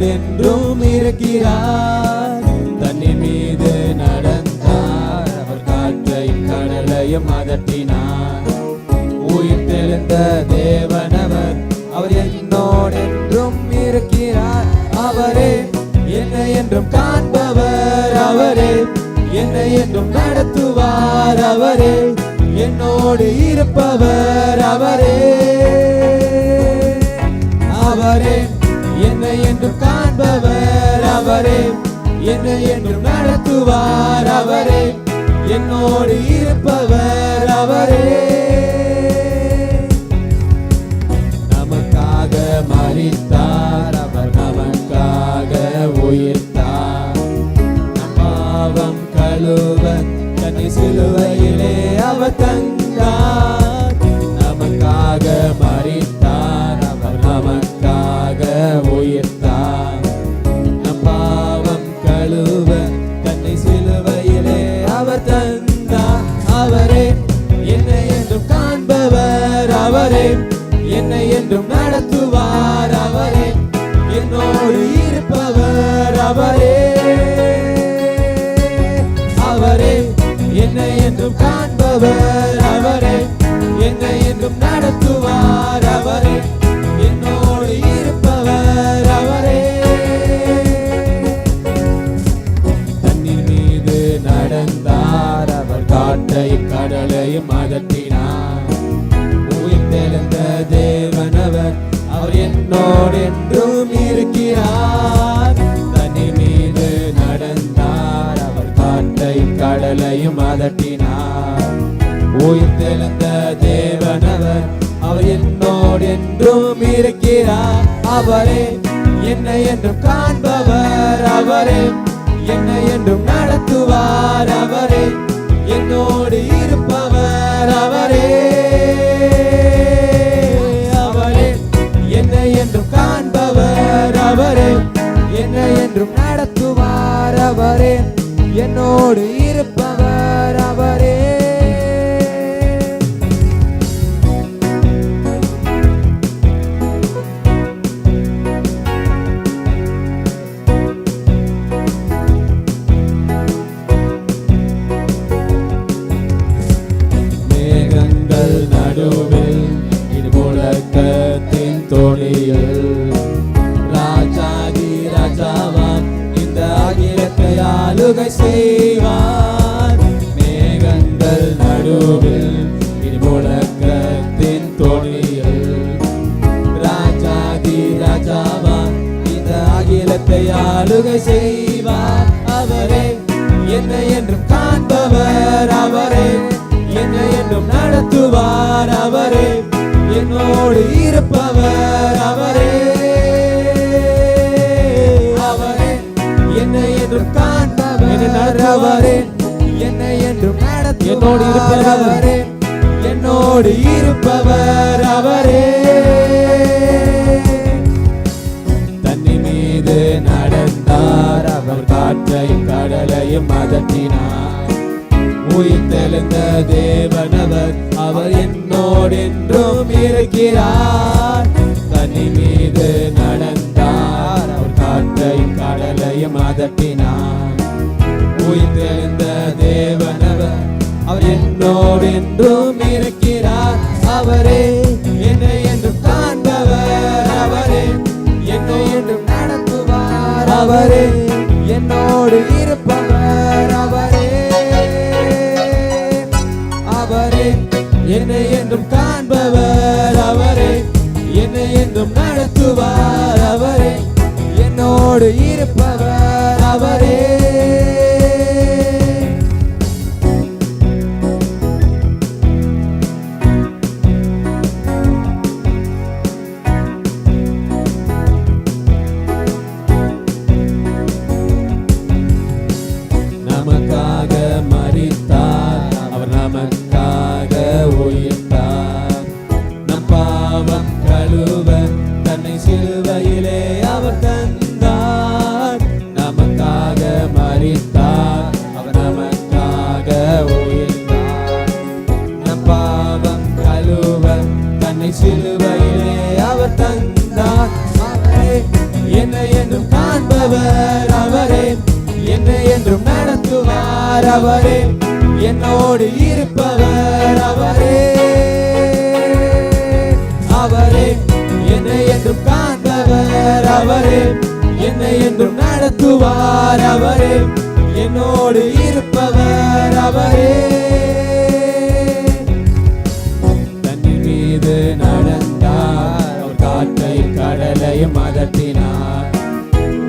என்னோடு என்றும் இருக்கிறார். தண்ணீர் மீது நடந்தார், அவர் காற்றையும் கடலையும் அதட்டினார். உயிர் தெழுந்த தேவனவர், அவர் என்னோடு என்றும் இருக்கிறார். அவரே என்னை என்றும் காண்பவர், அவரே என்னை என்றும் நடத்துவார். அவரே என்னோடு இருப்பவர், அவரே அவரே என்னை என்றும் காண்பவர். அவரே என்னை என்றும் நடத்துவார். அவரே என்னோடு இருப்பவர். அவரே நமக்காக மரித்தார், அவர் நமக்காக உயிர்த்தார். நம் பாவம் கழுவ தன்னை சிலுவையிலே அவர் தந்தார். நமக்காக மரித்தார், அவர் நமக்காக உயிர்த்தார். நம் பாவம் கழுவ தன்னை சிலுவையிலே அவர் தந்தார். அவரே என்னை என்றும் காண்பவர், அவரே என்னை என்றும் நடத்துவார். அவரே என்னோடு இருப்பவர். அவரே அவரே என்னை என்றும் காண்பவர். அவரே என்னை என்றும் நடத்துவார். அவரே என்னோடு இருப்பவர். அவரே தண்ணீர் மீது நடந்தார், அவர் காற்றையும் கடலையும் அதட்டினார். உயிர் தெழுந்த தேவனவர், அவர் என்னோடு என்றும் இருக்கிறார். தண்ணீர் மீது நடந்தார், அவர் காற்றையும் கடலையும் அதட்டினார். உயிர் தெழுந்த தேவனவர், அவர் என்னோடு என்றும் இருக்கிறார். அவரே என்னை என்றும் காண்பவர். அவரே என்னை என்றும் நடத்துவார். அவரே என்னோடு இருப்பவர். அவரே அவரே என்னை என்றும் காண்பவர். அவரே என்னை என்றும் நடத்துவார். அவரே என்னோடு இருப்பவர். அவரே மேகங்கள் நடுவில் இது முழக்கத்தின் தொனியில் ராஜாதி ராஜாவாம் இந்த அகிலத்தை ஆளுகை செய்வார். மேகங்கள் நடுவில் இது முழக்கத்தின் தொனியில் ராஜாதி ராஜாவாம் இந்த அகிலத்தை ஆளுகை செய்வார். அவரே என்னை என்றும் காண்பவர். அவரே என்னை என்றும் நடத்துவார். அவரே என்னோடு இருப்பவர். அவரே அவரே என்னை என்றும் காண்பவர். அவரே என்னை என்றும் நடத்துவார். அவரே என்னோடு இருப்பவர். அவரே தண்ணீர் மீது நடந்தார், அவர் காற்றையும் கடலையும் அதட்டினார். உயிர் தெழுந்த தேவனவர், அவர் என்னோடு என்றும் இருக்கிறார். தண்ணீர் மீது நடந்தார், அவர் காற்றையும் கடலையும் அதட்டினார். உயிர் தெழுந்த தேவனவர், அவர் என்னோடு என்றும் இருக்கிறார். அவரே என்னை என்றும் காண்பவர். அவரே என்னை என்றும் நடத்துவார். அவரே என்னோடு இருப்பவர். அவரே அவரே என்னை என்றும் காண்பவர். அவரே என்னை என்றும் நடத்துவார். அவரே என்னோடு இருப்பவர். அவரே நமக்காக மரித்தார், அவர் நமக்காக உயிர்த்தார். நம் பாவம் கழுவ தன்னை சிலுவையிலே அவர் தந்தார். அவரே, என்னோடு இருப்பவர் அவரே. அவரே என்னை என்றும் காண்பவர் அவரே, என்னை என்றும் நடத்துவார் அவரே, என்னோடு இருப்பவர் அவரே. தண்ணீர் மீது நடந்தார், அவர் காற்றை கடலையும் அதட்டினார்.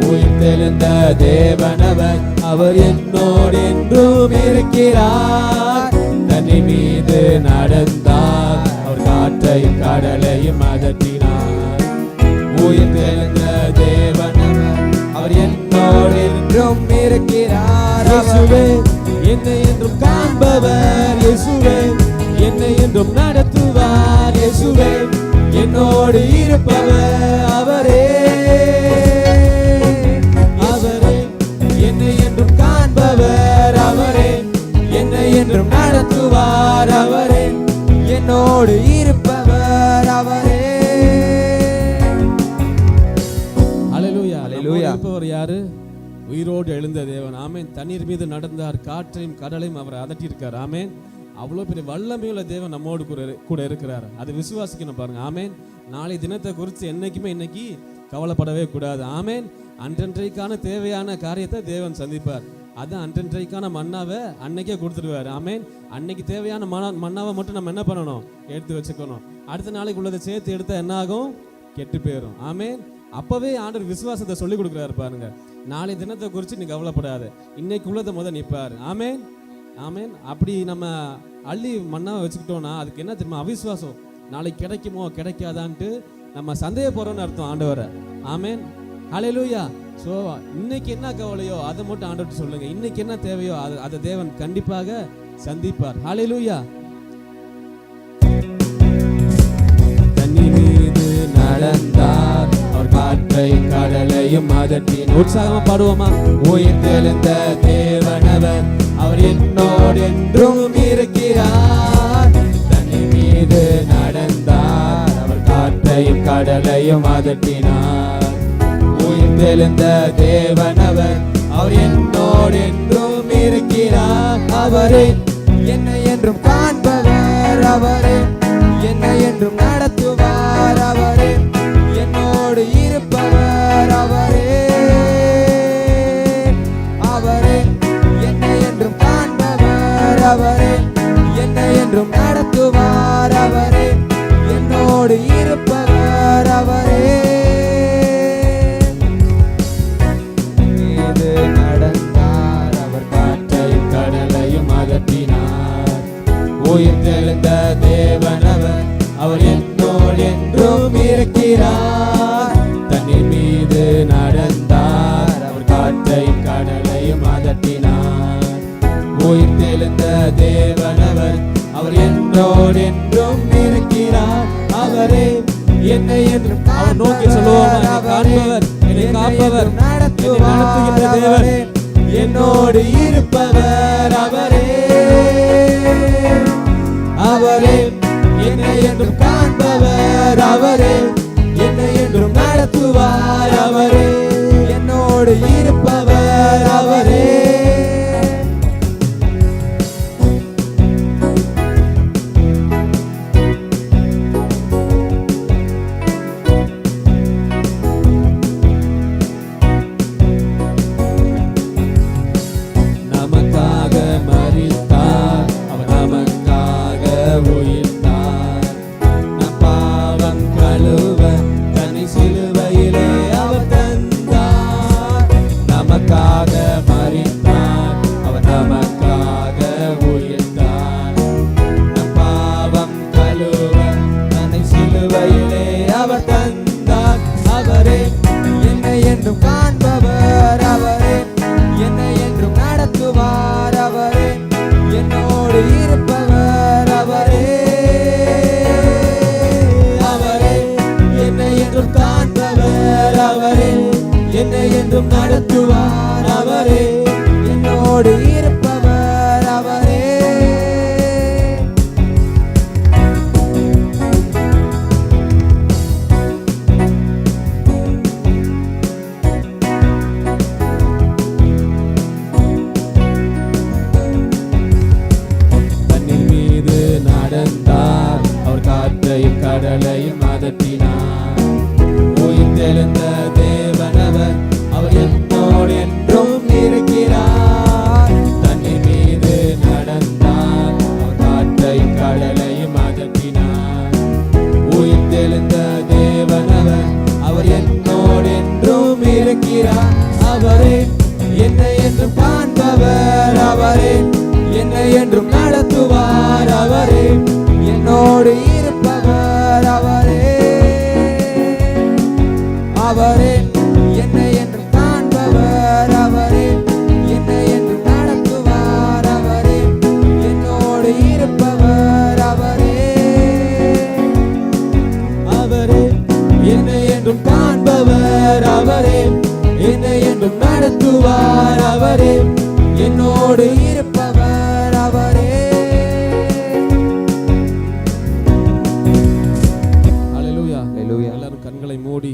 உயிர்த்தெழுந்த தேவனவர், அவர் என்னோடு என்றும் இருக்கிறார். தண்ணீர் மீது நடந்தார், அவர் காற்றை கடலையும் அதட்டினார். உயிர்த்தெழுந்த தேவனவர், அவர் என்னோடு என்றும் இருக்கிறார். இயேசுவே என்னை என்றும் காண்பவர், இயேசுவே என்னை என்றும் நடத்துவார். இயேசுவே என்னோடு இருப்பவர் அவரே. அவரே என்னை என்றும் காண்பவர் அவரே, என்னை என்றும் நடத்துவார் அவரே, என்னோடு இருப்பவர் அவரே. அல்லேலூயா. அல்லேலூயா. இருப்பவர் யாரு? உயிரோடு எழுந்த தேவன். ஆமென். தண்ணீர் மீது நடந்தார், காற்றையும் கடலையும் அவர் அதட்டியிருக்கார். ஆமென். அவ்வளோ பெரிய வல்லமையுள்ள தேவன் நம்மோடு கூட இருக்கிறார். அது விசுவாசிக்கணும் பாருங்க. ஆமென். நாளை தினத்தை குறித்து என்னைக்குமே இன்னைக்கு கவலைப்படவே கூடாது. ஆமென். அன்றன்றைக்கான தேவையான காரியத்தை தேவன் சந்திப்பார். அதான் அன்றன்றைக்கான மன்னாவை அன்னைக்கே கொடுத்துருவார். ஆமென். அன்னைக்கு தேவையான மன்னாவை மட்டும் நம்ம என்ன பண்ணணும்? எடுத்து வச்சுக்கணும். அடுத்த நாளைக்கு உள்ளதை சேர்த்து எடுத்தா என்ன ஆகும்? கெட்டு போயிடும். ஆமென். அப்பவே ஆண்டவர் விசுவாசத்தை சொல்லி கொடுக்குறாரு பாருங்க. நாளை தினத்தை குறித்து நீ கவலைப்படாத, இன்னைக்கு உள்ளதை முதல் நிற்பார். ஆமென். ஆமென். அப்படி நம்ம அள்ளி மண்ணாவை வச்சுக்கிட்டோம்னா அதுக்கு என்ன தெரியுமா? அவிசுவாசம். நாளைக்கு கிடைக்குமோ கிடைக்காதான்ட்டு நம்ம சந்தேகப்படுறோம்னு அர்த்தம் ஆண்டவரை. ஆமென். ஹல்லேலூயா. ஸோ இன்னைக்கு என்ன கவலையோ அதை மட்டும் ஆண்டவர்கிட்ட சொல்லுங்க. இன்னைக்கு என்ன தேவையோ அதை தேவன் கண்டிப்பாக சந்திப்பார். ஹல்லேலூயா. தண்ணீர் மீது நடந்தார், அவர் காற்றை கடலையும் அதட்டினார். உற்சாகமா பாடுவோமா? உயிர்த்தெழுந்த தேவனவர், அவர் என்னோடு என்றும் இருக்கிறார். தண்ணீர் மீது நடந்தார், அவர் காற்றையும் கடலையும் அதட்டினார். உயிர்த்தெழுந்த தேவனவர், அவர் என்னோடு என்றும் இருக்கிறார். அவரே என்னை என்றும் காண்பவர் அவரே, என்னை என்றும் நடத்துவார் அவரே, என்னோடு இருப்பவர் அவரே. அவரே என்னை என்றும் காண்பவர் அவரே, என்னை என்றும் நடத்துவார் அவரே, என்னோடு இருப்பவர் அவரே. மீது நடந்தார், அவர் காற்றையும் கடலையும் அதட்டினார். உயிர்த்தெழுந்த தேவனவர், அவர் என்னோடு என்றும் இருக்கிறார். தண்ணீர் மீது நடந்தார், அவர் காற்றையும் கடலையும் அதட்டினார். உயிர்த்தெழுந்த தேவனவர், அவர் என்னோடு என்றும் இருக்கிறார். அவரே என்னை என்றும் அவர் நோக்கி சொல்லுவார். காண்பவர், என்னை காப்பவர், நடத்துகின்ற தேவன், என்னோடு இருப்பவர் அவரே. அவரே என்னை என்றும் காண்பவர் அவரே, என்னை என்றும் நடத்துவார் அவரே, என்னோடு இருப்பவர் அவரே. நமக்காக மரித்தார், அவர் நமக்காக உயிர்த்தார். நம் பாவம் கழுவ தனி சிலுவையிலே அவர் தந்தார். நமக்காக மரித்தார், அவர் நமக்காக உயிர்த்தார். நம் பாவம் கழுவ தனி சிலுவையிலே அவர் தந்தார். அவரே என்னை என்றும் காண்பவர் அவரே, என்னை என்றும் நடத்துவார் அவரே, என்னோடு இருப்பவர் அவரே. அவரே என்னை என்றும் காண்பவர் அவரே, என்னை என்றும் நடத்துவார் அவரே, என்னோடு இருப்பவர் அவரே. இருக்கிறார். அவரே என்னை என்றும் காண்பவர், அவரே என்னை என்றும் நடத்துவார், அவரே என்னோடு இருப்பவர், அவரே அவரே என்னை என்றும் காண்பவர், அவரே என்னை என்றும் நடத்துவார், அவரே என்னோடு இருப்பவர், அவரே அவரே என்னை என்றும் காண்பவர், அவரே என்னை என்றும் நடத்துவார், அவரே என்னோடு இருப்பவர், அவரே. ஹல்லேலூயா. ஹல்லேலூயா. எல்லாரும் கண்களை மூடி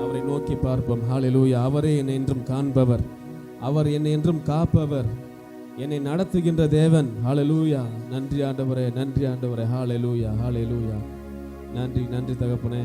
அவரை நோக்கி பார்ப்போம். ஹல்லேலூயா. அவரே என்னை என்றும் காண்பவர், அவர் என்னை என்றும் காப்பவர், என்னை நடத்துகின்ற தேவன். ஹல்லேலூயா. நன்றி ஆண்டவரே, நன்றி ஆண்டவரே. ஹல்லேலூயா, ஹல்லேலூயா. நன்றி, நன்றி தகப்பனே.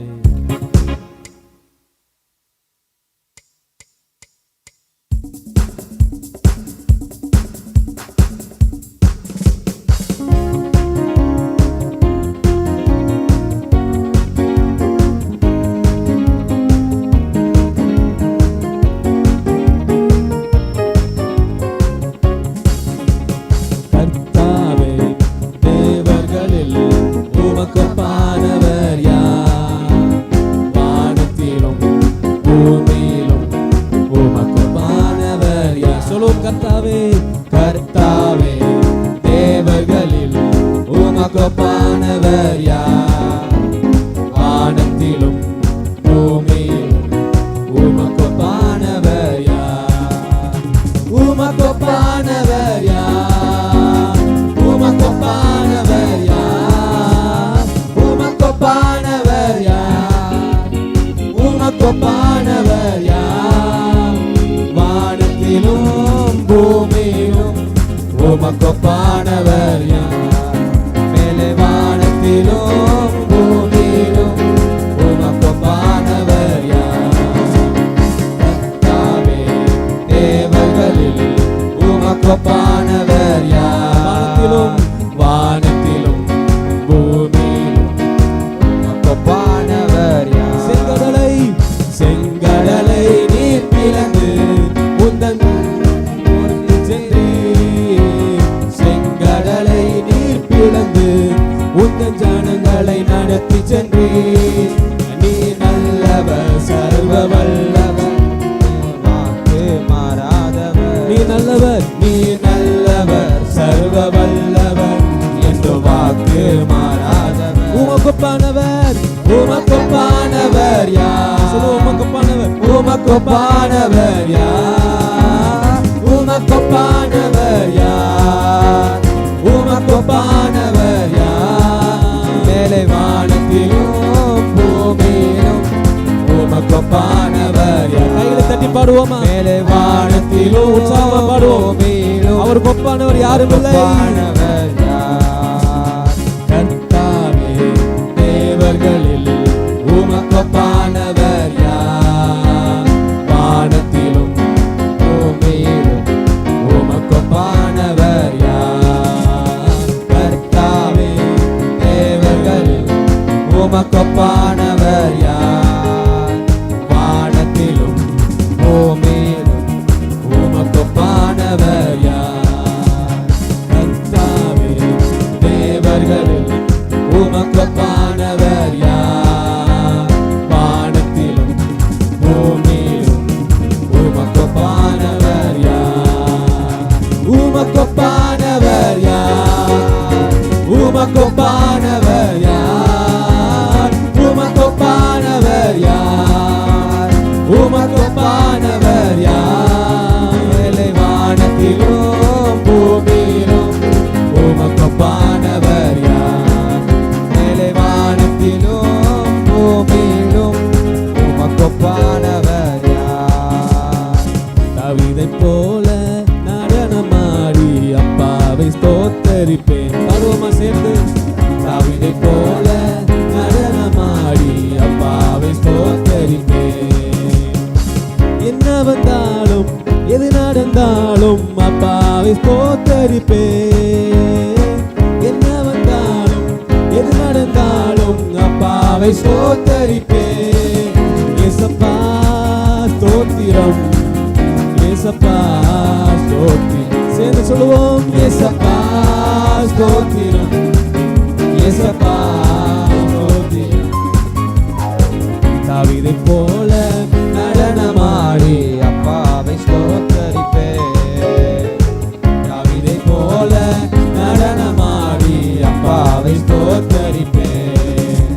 கர்த்தாவே, கர்த்தாவே தேவர்களில் உமக்கொப்பானவர் யார்? வானத்திலும் பூமியிலும் உமக்கொப்பானவர் யார்? உமக்கொப்பானவர் யார்? உமக்கொப்பானவர் யார்? உமக்கொப்பானவர் யார்? உமக்கொப்பானவர் யார்? வானத்திலும் பூமியிலும் உமக்கொப்பானவர் யார்? மேலே வானத்திலும் பூமியிலும் உமக்கொப்பானவர் யார்? கர்த்தாவே தேவர்களில் உமக்கொப்பானவர் யார்? வானத்திலும் பூமியிலும் உமக்கொப்பானவர் யார்? செங்கடலை செங்கடலை நீர் பிளந்து உந்தன் செங்கடலை நீர் பிளந்து உந்தன் ஜனங்களை நடத்தி சென்றீர். நீ நல்லவர், சர்வ வல்லவர், வாக்கு மாறாதவர். நீ நல்லவர், நீ நல்லவர், சர்வ வல்லவர், என்று வாக்கு மாறாதவர். உமக்கொப்பானவர், உமக்கொப்பானவர் யார்? உமக்கொப்பானவர், உமக்கொப்பானவர் யார்? உமக்கொப்பானவர் யார்? உமக்கொப்பானவர் யார்? மேலே வானத்திலும் பூமியிலும் உமக்கொப்பானவர் யார்? கைகளை தட்டி பாடுவோமா? மேலே வானத்திலும் உற்சாகமா பாடுவோம். அவர் கொப்பானவர் யாரும் இல்லை. கர்த்தாவே தேவர்களில் உமக்கொப்பானவர் யார்? வானத்திலும் பூமியிலும் உமக்கொப்பானவர் யார்? கர்த்தாவே தேவர்களில் உமக்கொப்பானவர் யார்? வானத்திலும் பூமியிலும் உமக்கொப்பானவர் யார்? கர்த்தாவே தேவர்களில் உமக்கொப்பானவர் யார்? வானத்திலும் பூமியிலும் உமக்கொப்பானவர் யார்? உமக்கொப்பானவர் யார்? உமக்கொப்பானவர் யார்? உமக்கொப்பானவர் யார்? உமக்கொப்பானவர் யார்? மேலே வானத்திலும் பூமியிலும் உமக்கொப்பானவர் யார்? மேலே வானத்திலும் பூமியிலும் உமக்கொப்பானவர் யார்? தாவீதைப் போல நடனமாடி அப்பாவை ஸ்தோத்தரிப்பேன். பாடுவோமா சேர்ந்து? தாவீதைப் போல நடனமாடி அப்பாவை ஸ்தோத்தரிப்பேன். என்ன வந்தாலும் எது நடந்தாலும் அப்பாவை ஸ்தோத்தரிப்பேன். என்ன வந்தாலும் எது நடந்தாலும் அப்பாவை ஸ்தோத்தரிப்பேன். இயேசப்பா ஸ்தோத்திரம் ஸ்தோத்திரம் ஏசப்பா ஸ்தோத்திரம். சேர்ந்து சொல்லுவோம் ஏசப்பா ஸ்தோத்திரம் ஏசப்பா ஸ்தோத்திரம். தாவீதை போல நடனமாடி அப்பாவை ஸ்தோத்தரிப்பேன். தாவீதை போல நடனமாடி அப்பாவை ஸ்தோத்தரிப்பேன்.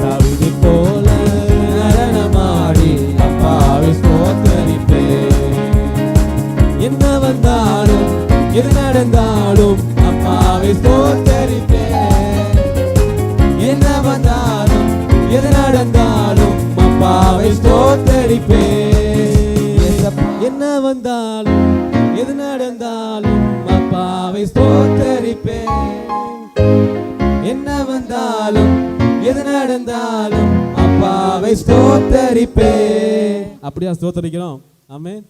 தாவீதை போல நடனமாடி அப்பாவை ஸ்தோத்தரிப்பேன். என்ன வந்தாலும் எது நடந்தாலும் அப்பாவை ஸ்தோத்தரிப்பேன். என்ன வந்தாலும் எது நடந்தாலும் அப்பாவை ஸ்தோத்தரிப்பேன். என்ன வந்தாலும் எது நடந்தாலும் அப்பாவை ஸ்தோத்தரிப்பேன். என்ன வந்தாலும் எது நடந்தாலும் அப்பாவை ஸ்தோத்தரிப்பேன். அப்படியா ஸ்தோத்தரிக்கிறோம்? ஆமென்.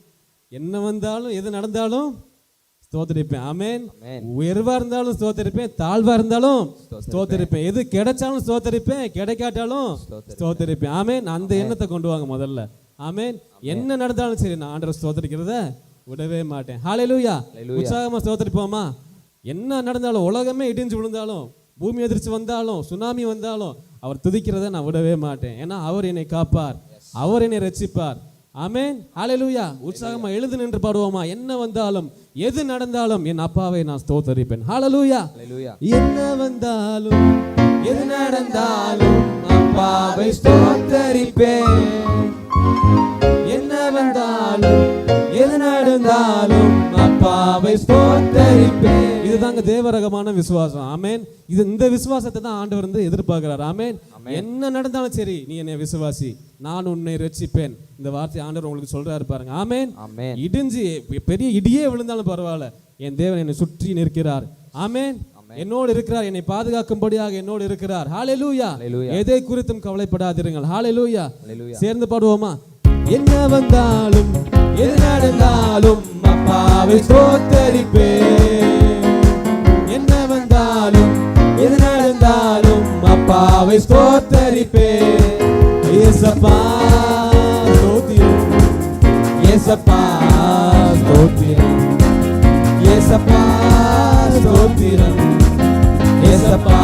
என்ன வந்தாலும் எது நடந்தாலும் ஸ்தோத்தரிப்பேன். ஆமென். உயர்வா இருந்தாலும் ஸ்தோத்தரிப்பேன், தாழ்வா இருந்தாலும் ஸ்தோத்தரிப்பேன். எது கிடைச்சாலும் ஸ்தோத்தரிப்பேன், கிடைக்காட்டாலும் ஸ்தோத்தரிப்பேன். ஆமென். அந்த எண்ணத்தை கொண்டு வாங்க முதல்ல. ஆமென். என்ன நடந்தாலும் சரி, நான் ஆண்டவரை ஸ்தோத்தரிக்கிறத விடவே மாட்டேன். ஹல்லேலூயா. உற்சாகமா ஸ்தோத்தரிப்போமா? என்ன நடந்தாலும், உலகமே இடிஞ்சு விழுந்தாலும், பூமி எதிர்ச்சி வந்தாலும், சுனாமி வந்தாலும் அவர் துதிக்கிறத நான் விடவே மாட்டேன். ஏன்னா அவர் என்னை காப்பார், அவர் என்னை ரட்சிப்பார். ஆமென். ஹல்லேலூயா. உற்சாகமா எழுந்து நின்று பாடுவோமா? என்ன வந்தாலும் எது நடந்தாலும் என் அப்பாவை நான் ஸ்தோத்தரிப்பேன். ஹல்லேலூயா. என்ன வந்தாலும் எது நடந்தாலும் அப்பாவை ஸ்தோத்தரிப்பேன். என்ன வந்தாலும் எது நடந்தாலும் அப்பாவை ஸ்தோத்தரிப்பேன். இதுதாங்க தேவரகமான விசுவாசம். ஆமென். இந்த விசுவாசத்தை தான் ஆண்டவர் வந்து எதிர்பார்க்கிறார். ஆமென். என்ன நடந்தாலும் சரி, நீ என்னை விசுவாசி, நான் உன்னை ரட்சிப்பேன். இந்த வார்த்தை ஆண்டவர் உங்களுக்கு சொல்றாரு பாருங்க. ஆமென். இடிஞ்சு பெரிய இடியே விழுந்தாலும் பரவாயில்ல, என் தேவன் என்னை சுற்றி நிற்கிறார். ஆமென். என்னோடு இருக்கிறார், என்னை பாதுகாக்கும்படியாக என்னோடு இருக்கிறார். ஹல்லேலூயா. எதை குறித்தும் கவலைப்படாதீர்கள். ஹல்லேலூயா. சேர்ந்து பாடுவோமா? என்ன வந்தாலும் எது நடந்தாலும் அப்பாவை ஸ்தோத்தரிப்பேன். என்ன வந்தாலும் எது நடந்தாலும் அப்பாவை ஸ்தோத்தரிப்பேன். ஏசப்பா ஸ்தோத்திரம் ஏசப்பா ஸ்தோத்திரம் ஏசப்பா ஸ்தோத்திரம் ஏசப்பா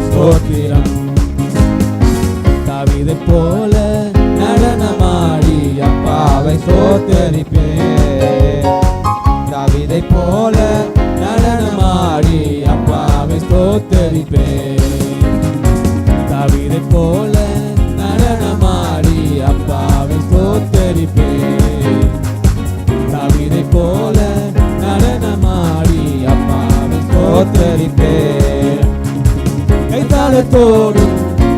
ஸ்தோத்திரம். தாவீதை போல நடனமாடி அப்பாவை ஸ்தோத்தரிப்பேன். தாவீதை போல நடனமாடி அப்பாவை ஸ்தோத்தரிப்பேன். தாவீதை போல நடனமாடி அப்பாவை ஸ்தோத்தரிப்பேன். தாவீதை போல நடனமாடி அப்பாவை ஸ்தோத்தரிப்பேன். கைத்தாளத்தோடும்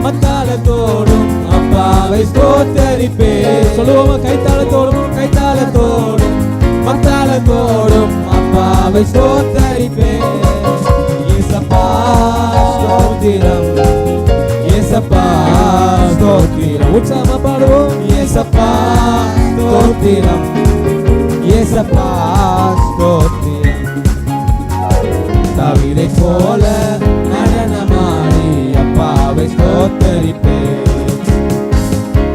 மத்தாளத்தோடும் அப்பாவை ஸ்தோத்தரிப்பேன். சொல்லுவோமா? கைத்தாளத்தோடும் மத்தாளத்தோடும் அப்பாவை ஸ்தோத்தரிப்பேன். ஏசப்பா ஸ்தோத்திரம் ஏசப்பா ஸ்தோத்திரம். உற்சாகமா பாடுவோம். ஏசப்பா ஸ்தோத்திரம் ஏசப்பா ஸ்தோத்திரம். தாவீதை போல நடனமாடி அப்பாவை ஸ்தோத்தரிப்பேன்.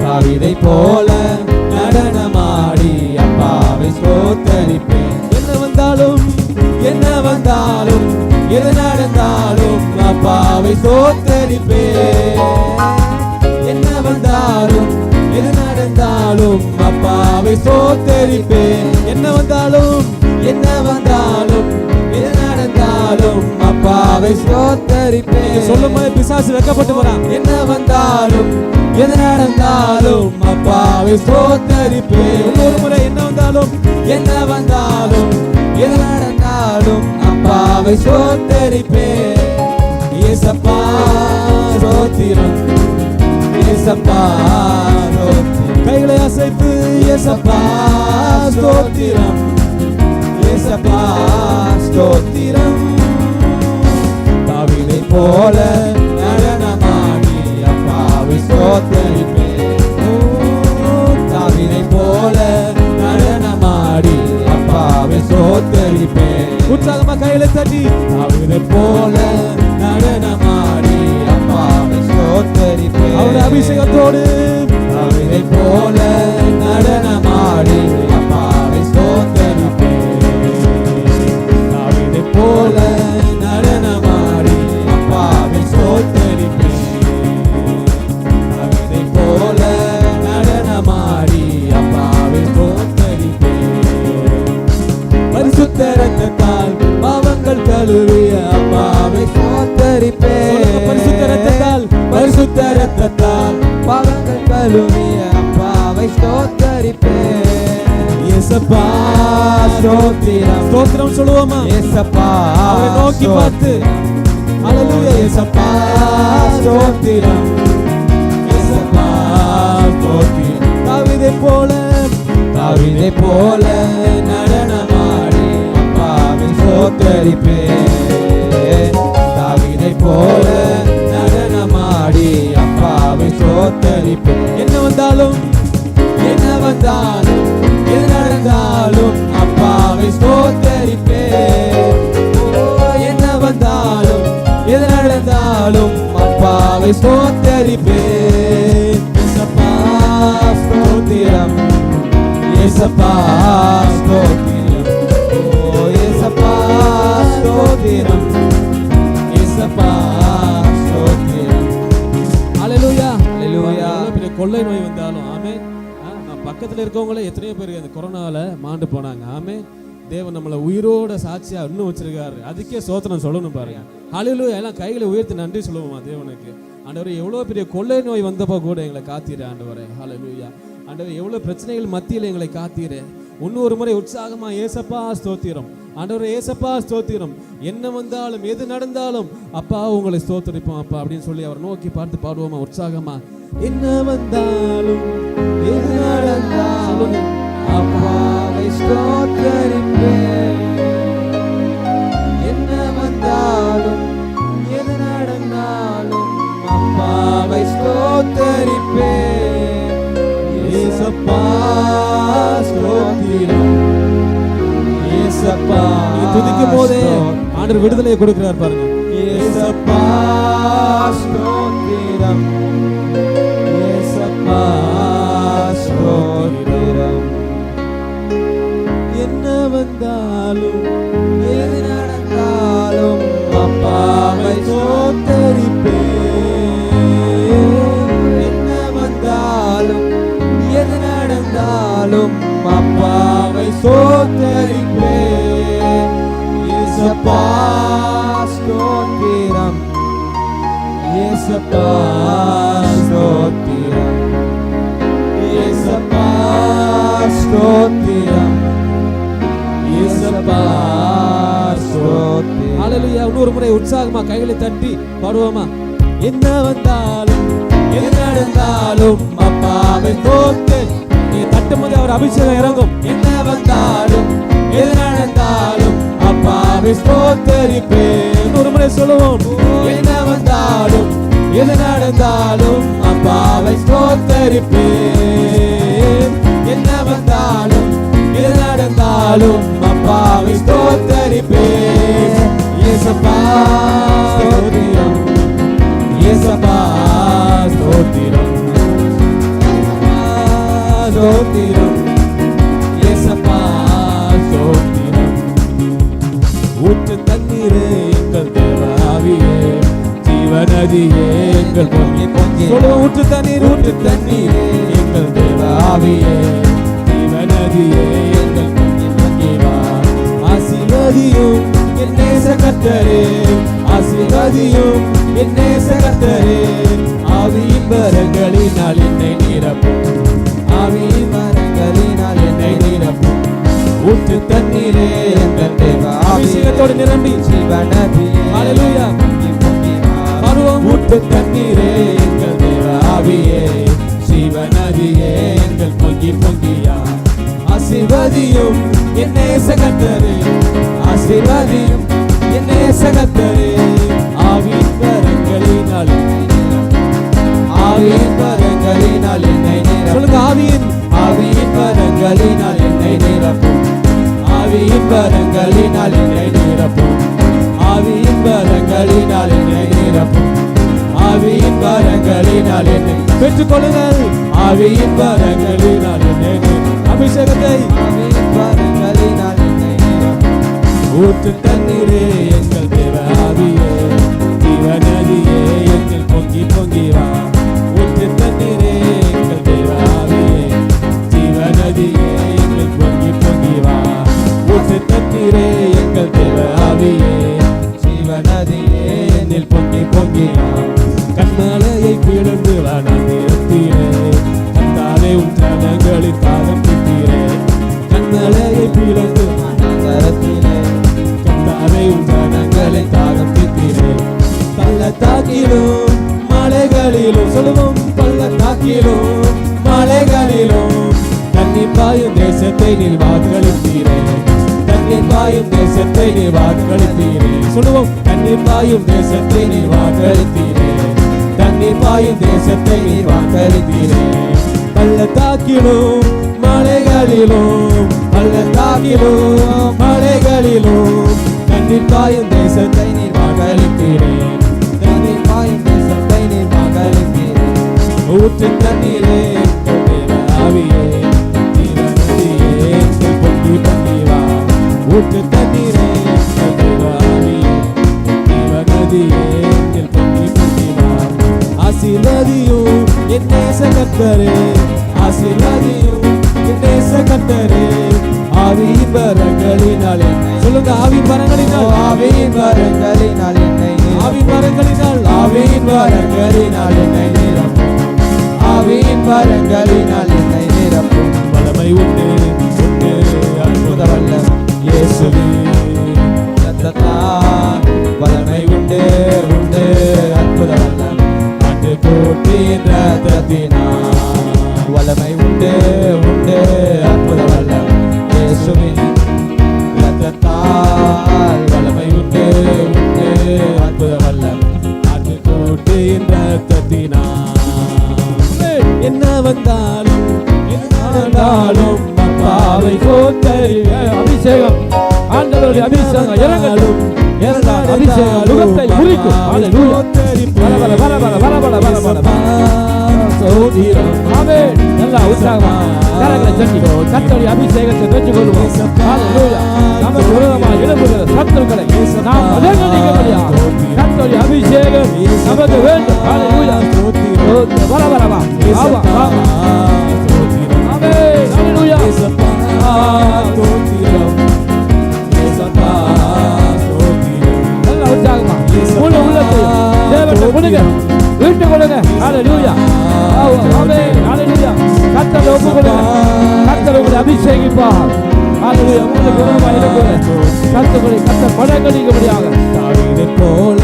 தாவீதை போல நடனமாடி அப்பாவை ஸ்தோத்தரிப்பேன். என்ன வந்தாலும் எது நடந்தாலும் அப்பாவை ஸ்தோத்தரிப்பேன். என்ன வந்தாலும் எது நடந்தாலும் அப்பாவை ஸ்தோத்தரிப்பேன். என்ன வந்தாலும் எது நடந்தாலும் அப்பாவை ஸ்தோத்தரிப்பேன். சொல்லும்போது பிசாசு வெட்கப்பட்டு போறான். என்ன வந்தாலும் எது நடந்தாலும் அப்பாவை ஸ்தோத்தரிப்பேன். ஒரு முறை என்ன வந்தாலும் எது நடந்தாலும் அப்பாவை ஸ்தோத்தரிப்பேன். ஏசப்பா ஸ்தோத்திரம் ஏசப்பா ஸ்தோத்திரம். கைகளை அசைத்து ஏசப்பா ஸ்தோத்திரம் ஏசப்பா ஸ்தோத்திரம். தாவீதை போல நடனமாடி அப்பாவை ஸ்தோத்தரிப்பேன். தாவீதை போல நடனமாடி அப்பாவை ஸ்தோத்தரிப்பேன். உற்சாகமா கையில தட்டி தாவீதை போல நடனமாடி அப்பாவை ஸ்தோத்தரிப்பேன். அவர் அபிஷேகத்தோடு தாவீதை போல நடனமாடி அப்பாவை ஸ்தோத்தரிப்பேன். தாவீதை போல நடனமாடி அப்பாவை ஸ்தோத்தரிப்பேன். தாவீதை போல நடனமாடி அப்பாவை ஸ்தோத்தரிப்பேன். பரிசுத்த இரத்தத்தால் பாவங்கள் கழுவிய அப்பாவை ஸ்தோத்தரிப்பேன். பரிசுத்த இரத்தத்தால் பாவங்கள் கழுவிய அப்பாவை ஸ்தோத்தரிப்பேன். இயேசப்பா ஸ்தோத்திரம். ஸ்தோத்திரம் சொல்லுவோமா? இயேசப்பா அவரை நோக்கி பார்த்து ஹல்லேலூயா. இயேசப்பா ஸ்தோத்திரம். இயேசப்பா ஸ்தோத்திரம். தாவீதை போல நடனமாடி அப்பாவை ஸ்தோத்தரிப்பேன். தாவீதை போல நடனமாடி அப்பாவை ஸ்தோத்தரிப்பேன். என்ன வந்தாலும் எது நடந்தாலும் அப்பாவை ஸ்தோத்தரிப்பேன். என்ன வந்தாலும் எது நடந்தாலும் அப்பாவை ஸ்தோத்தரிப்பேன். இயேசப்பா ஸ்தோத்திரம். இயேசப்பா ஸ்தோத்திரம். இயேசப்பா ஸ்தோத்திரம். இயேசப்பா ஸ்தோத்திரம். ஹல்லேலூயா. ஹல்லேலூயா. பெரிய கொள்ளை நோய் வந்தாலும் ஆமென். நான் பக்கத்துல இருக்கவங்களே எத்தனையோ பேர் அந்த கொரோனால மாண்டு போனாங்க. ஆமென். தேவன் நம்மளை உயிரோட சாட்சியா இன்னும் வச்சிருக்காரு. அதுக்கே சோத்திரம் சொல்லணும் பாருங்க. ஹல்லேலூயா. எல்லாம் கைகளை உயர்த்தி நன்றி சொல்லுவோமா தேவனுக்கு. ஆண்டவரே, எவ்வளவு பெரிய கொள்ளை நோய் வந்தப்போ கூட எங்களை காத்தீரே ஆண்டவரே. ஹல்லேலூயா. ஆண்டவரே, எவ்வளவு பிரச்சனைகள் மத்தியில் எங்களை காத்தீரே. இன்னொரு முறை உற்சாகமா ஏசப்பா ஸ்தோத்திரம். ஆண்டவரே, ஏசப்பா ஸ்தோத்திரம். என்ன வந்தாலும் எது நடந்தாலும் அப்பா உங்களை ஸ்தோத்திரிப்போம் அப்பா அப்படின்னு சொல்லி அவர் நோக்கி பார்த்து பாடுவோமா உற்சாகமா? என்ன வந்தாலும் எது நடந்தாலும் அப்பாவை ஸ்தோத்தரிப்பேன். என்ன வந்தாலும் எது நடந்தாலும் அப்பாவை ஸ்தோத்தரிப்பேன். இயேசப்பா ஸ்தோத்திரம். இயேசப்பா துதிக்கும் போதே ஆண்டவர் விடுதலையை கொடுக்கிறார் பாருங்க. இயேசப்பா ஸ்தோத்திரம். இயேசப்பா ஸ்தோத்திரம். என்ன வந்தாலும் எது நடந்தாலும் அப்பாவை ஸ்தோத்தரிப்பேன். என்ன வந்தாலும் எது நடந்தாலும் அப்பாவை ஸ்தோத்தரிப்பேன். இயேசப்பா ஸ்தோத்திரம். இயேசப்பா ஸ்தோத்திரம். இயேசப்பா ஸ்தோத்திரம். இயேசப்பா ஸ்தோத்திரம். ஹல்லேலூயா. இன்னொரு முறை உற்சாகமா கைகளை தட்டி பாடுவோமா? என்ன வந்தாலும் எது நடந்தாலும் அப்பாவை ஸ்தோத்தரி. நீ தட்டும்போது அவர் அபிஷேகம் இறங்கும். என்ன வந்தாலும் எது நடந்தாலும் அப்பாவை ஸ்தோத்தரிப்பேன். இன்னொரு முறை சொல்லுவோம். என்ன வந்தாலும் எது நடந்தாலும் அப்பாவை ஸ்தோத்தரிப்பேன். என்ன வந்தாலும் எது நடந்தாலும் அப்பாவை ஸ்தோத்தரிப்பேன். இயேசப்பா ஸ்தோத்திரம். இயேசப்பா ஸ்தோத்திரம். ஸ்தோத்திரம். இயேசப்பா ஸ்தோத்திரம். ஊற்று தண்ணீரே எங்கள் தேவாவியே, ஜீவநதியே எங்கள் பொங்கி பொங்கி. ஊற்று தண்ணீர் ஊற்று தண்ணீரே எங்கள் தேவாவியே, ஜீவநதியே எங்கள் பொங்கி பொங்கி வா. ஆசீர்வதியும் என் நேச கர்த்தரே, ஆசீர்வதியும் என் நேச கர்த்தரே. ஆவியின் வரங்களினால் என்னை நிரப்பும். ஆவியின் வரங்களினால் என்னை நிரப்பும். ஊற்று தண்ணீரே எங்கள் தேவா அபிஷேகத்தோடு நிரம்பி ஜீவநதியே. ஹல்லேலூயா. பருவம் ஊற்று தண்ணீரே எங்கள் தேவாவியே, ஜீவநதியே எங்கள் பொங்கி பொங்கியா. ஆசீர்வதியும் என் நேச கர்த்தரே, ஆசீர்வதியும் என் நேச கர்த்தரே. ஆவியின் வரங்களினால் ஆவியின் வரங்களினால் என்னை நிரப்பும். ஆவியின் வரங்களினால் என்னை நிரப்பும். ஆவியின் வரங்களினால் என்னை நிரப்பும். ஆவியின் வரங்களினால் என்னை நிரப்பும். ஆவியின் வரங்களினால் என்னை பெற்றுக்கொள்ளுங்கள். ஆவியின் வரங்களினால் என்னை பாயும் தேசத்தை நீர் வாக்களித்தீரே, தண்ணீர் பாயும் தேசத்தை நீர் வாக்களித்தீரே. சொல்லுவோம், தண்ணீர் பாயும் தேசத்தை நீர் வாக்களித்தீரே, தண்ணீர் பாயும் தேசத்தை நீர் வாக்களித்தீரே. பள்ளத்தாக்கிலும் மலைகளிலும், பள்ளத்தாக்கிலும் மலைகளிலும் தண்ணீர் பாயும் தேசத்தை நீர் வாக்களித்தீரே, தண்ணீர் பாயும் தேசத்தை நீர் வாக்களித்தீரே. ஊற்று தண்ணீரே ஆவியே நதியே பொங்கி பொங்கி வா, ஊற்று தண்ணீரே ஆவியே நதியே பொங்கி பொங்கி வா. ஆசீர்வதியும் என் நேச கர்த்தரே, ஆசீர்வதியும் என் நேச கர்த்தரே. ஆவியின் வரங்களினால் என்னை, சொல்லுங்க, ஆவியின் வரங்களினால், ஆவியின் வரங்களினால் என்னை, ஆவியின் வரங்களினால், ஆவியின் வரங்களினால் என்னை நிரப்பும், ஆவியின் வரங்களினால் என்னை நிரப்பும். வல்லமை உண்டு உண்டு அற்புத வல்லம் இயேசுவே ரத்தத்தால், வல்லமை உண்டு உண்டு அற்புத வல்லம் ஆண்டு கூட்டின் ரத்தத்தினால். வல்லமை உண்டு உண்டு அற்புத வல்லம் இயேசுவின் ரத்தத்தால், வல்லமை உண்டு உண்டு அற்புத வல்லம் ஆண்டு கூட்டின் ரத்தத்தினால். என்ன வந்தாலும் என்ன வந்தாலும் அப்பாவை கோத்தறிய அபிஷேகம், ஆண்டவருடைய அபிஷேகம் இறங்கலும், அபிஷேகம் முகத்தை குறிக்கும். ஹalleluya. பரபர பரபர பரபர பரபர சோதிரம். ஆமென். நல்லா உற்சாகமா கரங்களை தட்டி கர்த்தருடைய அபிஷேகத்தை பெற்றுக்கொள்வோம். ஹalleluya. நமக்கு விரோதமாக எழும்புகிற சத்துருக்களை நாம் அடங்கடிக்கபடியாக கர்த்தருடைய அபிஷேகம் நமக்கு வேண்டும். ஹalleluya. பரபரவா ஆவா ஆவா. ஆமென். ஹalleluya. சோதிரம் நல்லா உற்சாகமா முழு உள்ளத்தையும் தேவனை கொடுங்க, வீட்டு கொடுங்க. ஹalleluya. ஆமென். ஹalleluya. கர்த்தரை ஒப்பு கொடுங்க, கர்த்தர் உங்களை அபிஷேகிப்பார். ஹalleluya. உங்களுக்கு விரோதமாக எழும்புகிற சத்துருக்களை கர்த்தர் மடங்கடிக்கபடியாக தாவீதை போல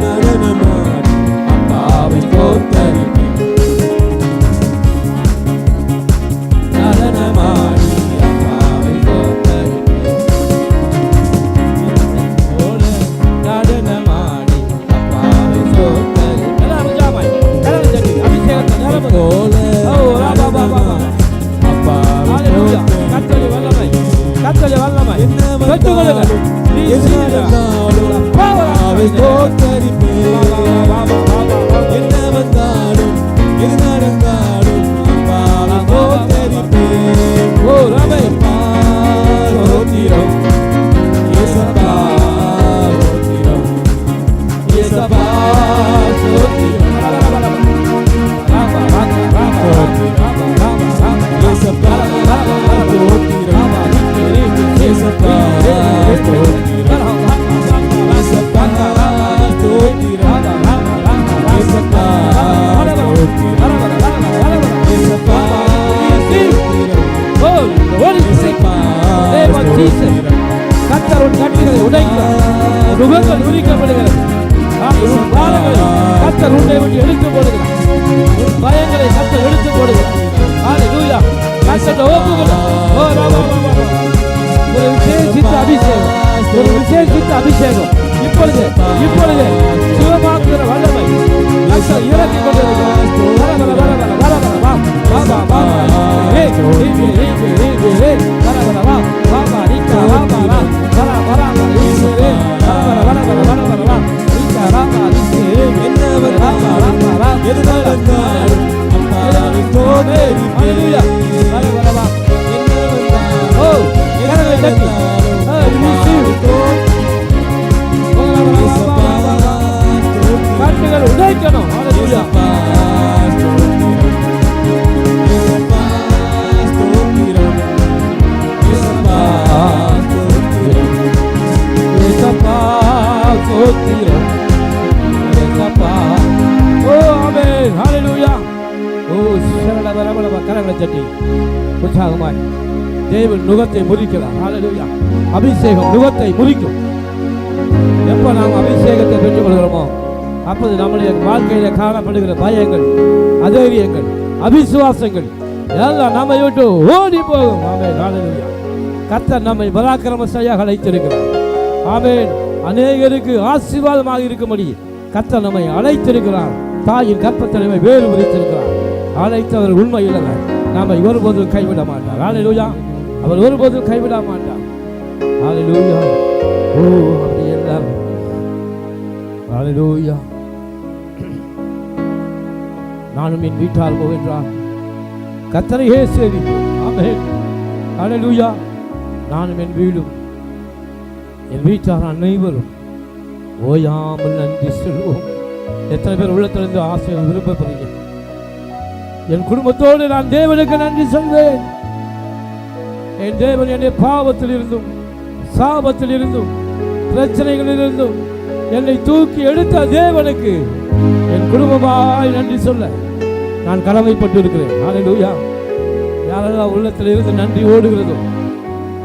நடனமாடி அப்பாவை கோத்தரிப்பேன், நடனமாடி அப்பாவை கோத்தரிப்பேன், போல நடனமாடி அப்பாவை கோத்தரிப்பேன். எல்லாம் உற்சாகமாய் கரங்களை தட்டி அபிஷேகத்தை நிரப்புங்க. போல அப்பாவை ஹalleluya. கர்த்தருடைய வல்லமை, கர்த்தருடைய வல்லமை பெற்றுக்கொள்ளுங்க. அப்பாவை கோத்தரிப்பேன். என்ன வந்தாலும் எது நடந்தாலும் அப்பாவை கோத்தரிப்பேன். ஓ ரபை சோத்திரம் இயேசப்பா, சோத்திரம் இயேசப்பா, சோத்திரம் இயேசப்பா, சோத்திரம் இயேசப்பா, கர்த்தர் கட்டுகளை உடைக்கிறார், நுகங்கள் உரிக்கப்படுகிறது. கர்த்தர் உன்னை விட்டு எடுத்து போடுகிறார், பயங்களை கர்த்தர் எடுத்து போடுகிறார். ஹalleluya. கர்த்தரை ஒப்புக்கொள்ளுங்கள். ஓ ராமா ராமா. ஒரு விசேஷித்த அபிஷேகம், ஒரு விசேஷித்த அபிஷேகம் இப்பொழுது இப்பொழுது சுகமாக்குகிற வல்லமை கர்த்தர் இறக்கி கொண்டிருக்கிறார். வரவர வரவர வரவர வா வா வா வா. ஏ ஏ ஏ ஏ வரவர வா வா வா நிக்கா வா வா வா வரா வரா வரவர வரவர வரவர வா நிக்கா வா வா நிக்கே என்ன வந்தாலும் எது நடந்தாலும் அப்பாவை கோத்தரிப்பேன். ஹalleluya. வரவர வா என்ன வந்தாலும் ஓ கரங்களை தட்டி காட்டுகள் உடைக்கணும். ஹalleluya. ஓ ஆமென். ஹalleluya. ஓ சரள வரவர கரங்களை தட்டி உற்சாகமாய் தேவன் நுகத்தை முறிக்கிறார். ஹalleluya. அபிஷேகம் நுகத்தை முறிக்கும். எப்போ நாம் அபிஷேகத்தை பெற்றுக் கொள்கிறோமோ அப்போது நம்முடைய வாழ்க்கையில காணப்படுகிற பயங்கள், அதைரியங்கள், அவிசுவாசங்கள் எல்லாம் நம்மை விட்டு ஓடி போகும். ஆமென். ஹல்லேலூயா. கர்த்தர் நம்மை பராக்கிரமசாலியாக அழைத்திருக்கிறார். ஆமென். அநேகருக்கு ஆசீர்வாதமாக இருக்கும்படி கர்த்தர் நம்மை அழைத்திருக்கிறார். தாயின் கர்ப்பத்தலைமை வேறு விரித்திருக்கிறார். அழைத்தவர் உண்மை உள்ளவர். நம்மை ஒருபோதும் கைவிட மாட்டார். ஹல்லேலூயா. அவர் ஒருபோதும் கைவிட மாட்டார். ஹல்லேலூயா. ஓ அப்படி எல்லாம். ஹல்லேலூயா. நானும் என் வீட்டார் போவென்றார் கர்த்தரையே சேவிப்போம். ஆமென். ஹல்லேலூயா. நானும் என் வீடும் என் வீட்டார் அனைவரும் ஓயாமல் நன்றி சொல்வோம். எத்தனை பேர் உள்ளத்திலிருந்து ஆசை விருப்பப்படுறீங்க? என் குடும்பத்தோடு நான் தேவனுக்கு நன்றி சொல்வேன். என் தேவன் என்னை பாவத்தில் இருந்தும் சாபத்தில் இருந்தும் பிரச்சனைகளில் இருந்தும் என்னை தூக்கி எடுத்த தேவனுக்கு என் குடும்பமாய் நன்றி சொல்ல நான் கடமைப்பட்டு இருக்கிறேன். ஹல்லேலூயா. யாரெல்லாம் உள்ளத்தில் இருந்து நன்றி ஓடுகிறதோ,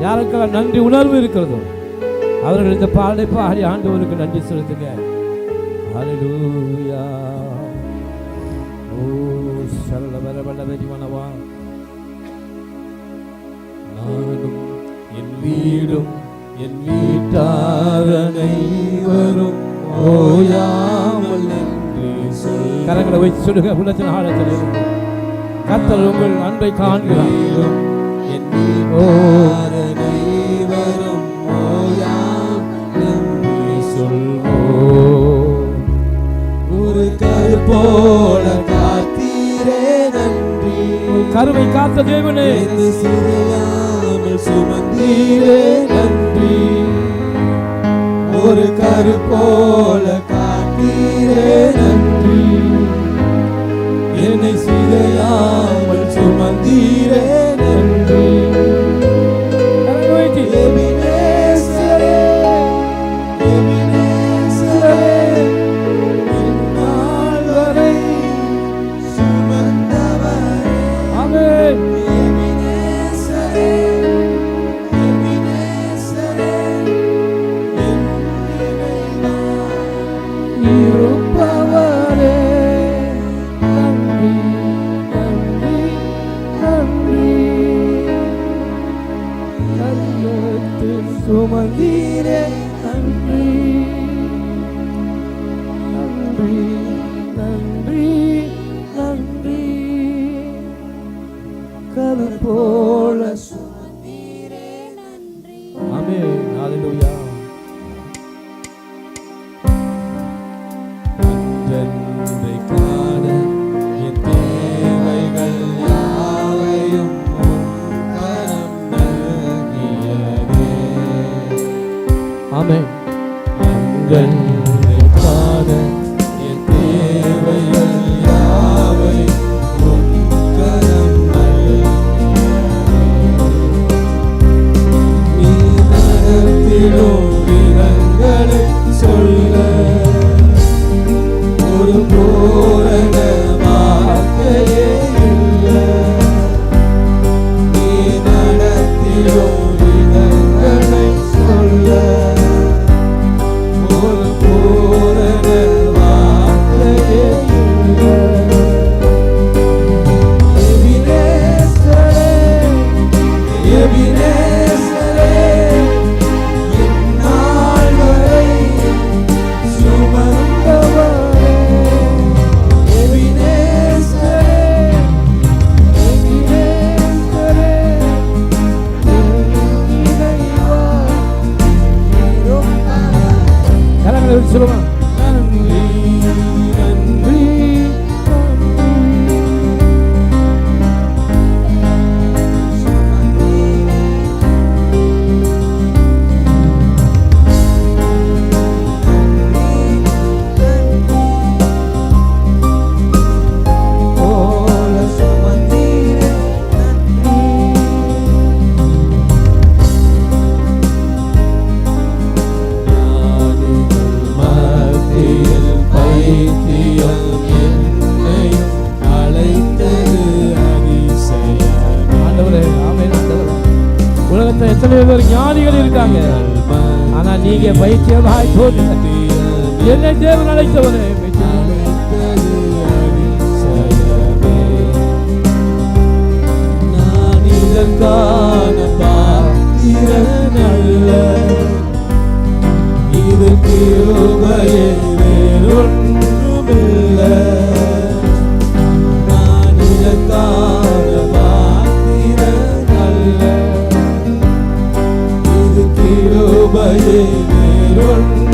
யாருக்கெல்லாம் நன்றி உணர்வு இருக்கிறதோ, அவர்கள் இந்த பாடலை பாடி ஆண்டவருக்கு நன்றி செலுத்துங்க. ஹல்லேலூயா. ஓ சரள வரவல்ல வெறிவனவா. நானும் என் வீடும் என் வீட்டார் அனைவரும் ஓயாமல் நன்றி சொல்ல. கரங்களை வைத்து சொல்லுங்க. உள்ளத்தின் ஆழத்தில் இருந்து கர்த்தர் உங்கள் அன்பை காண்கிறார். என் வீட்டார் அனைவரும் ஓயாமல் நன்றி சொல்வோம். ஒரு கருப்போல காத்தீரே நன்றி. கருவை காத்த தேவனே சிறியாமல் சுமந்தீரே நன்றி. ஒரு கருப்போல காத்தீரே நன்றி. என்னை சிதையாமல் சுமந்தீரே நன்றி. எபினேசரே, எபினேசரே, இந்நாள் வரை சுமந்தவரே. ஆமென். எபினேசரே, எபினேசரே, என் நினைவாய் இருப்பவரே. நன்றி நன்றி நன்றி. கர்த்தத்தில் சுமந்தீரே நன்றி. நன்றி நன்றி நன்றி. கரு போல சுமந்தீரே நன்றி. ஆமென். ஹல்லேலூயா. அன்றன்றை காண என் தேவைகள் யாவையும் உம் கரம் நல்கியதே. ஆமென். அன்றன்றை காண என் தேவைகள் யாவையும் உம் கரம் நல்கியதே. நீ நடத்திடும் விதங்களை சொல்ல ஒரு பூரண வார்த்தையே இல்லை. நீ நடத்திடும் விதங்களை சொல்ல ஒரு பூரண வார்த்தையே இல்லை. எபினேசரே, எபினேசரே, இந்நாள் வரை சுமந்தவரே. எபினேசரே, எபினேசரே, என் நினைவாய் இருப்பவரே. கரங்களை வச்சு சொல்லுங்க. நன்றி நன்றி போல சுமந்தீரே நன்றி. ஞானிகள் மத்தியில் பைத்தியம் என்னையும் அழைத்தது அதிசயமே. ஆண்டவரே, ஆமென் ஆண்டவரே. உலகத்துல எத்தனை பேர் ஞானிகள் இருக்காங்க, ஆனா நீங்க பைத்தியமாய் போட்டு என்னை தேவன் அழைத்தவனே. அழைத்தது அதிசயமே. கிருபையே வேறொன்று